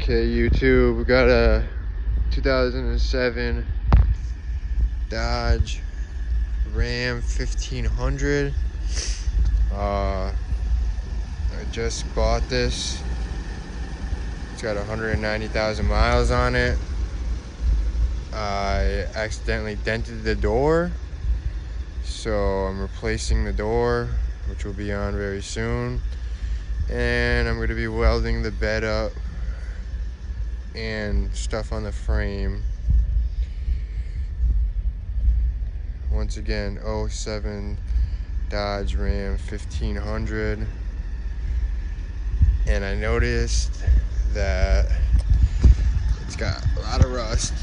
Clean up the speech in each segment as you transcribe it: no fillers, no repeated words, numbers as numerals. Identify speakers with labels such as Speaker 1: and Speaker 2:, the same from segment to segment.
Speaker 1: Okay, YouTube, we got a 2007 Dodge Ram 1500. I just bought this. It's got 190,000 miles on it. I accidentally dented the door, so I'm replacing the door, which will be on very soon. And I'm going to be welding the bed up and stuff on the frame. Once again, 07 Dodge Ram 1500. And I noticed that it's got a lot of rust,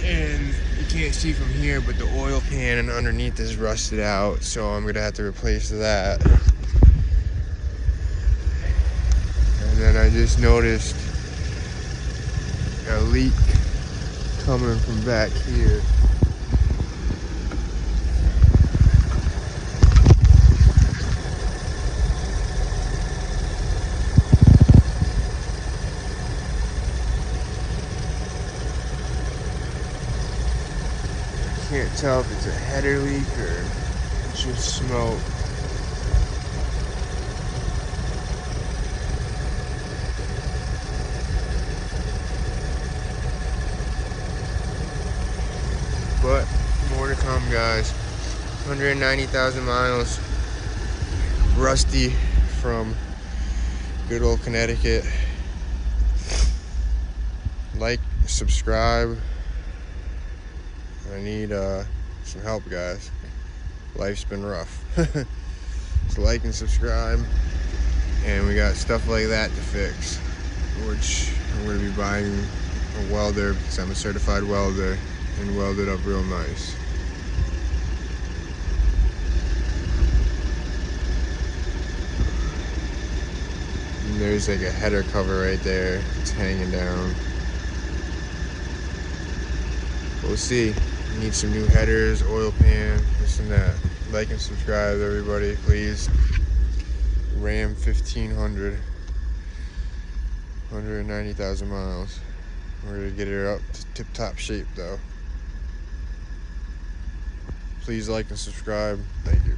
Speaker 1: and you can't see from here, but the oil pan underneath is rusted out, so I'm gonna have to replace that. And then I just noticed a leak coming from back here. Can't tell if it's a header leak or it's just smoke. But more to come, guys. 190,000 miles. Rusty from good old Connecticut. Like, subscribe. I need some help, guys. Life's been rough. So like and subscribe, and we got stuff like that to fix, which I'm going to be buying a welder because I'm a certified welder, and weld it up real nice. And there's like a header cover right there. It's hanging down. We'll see. Need some new headers, oil pan, this and that. Like and subscribe, everybody, please. Ram 1500, 190,000 miles. We're gonna get it up to tip-top shape, though. Please like and subscribe. Thank you.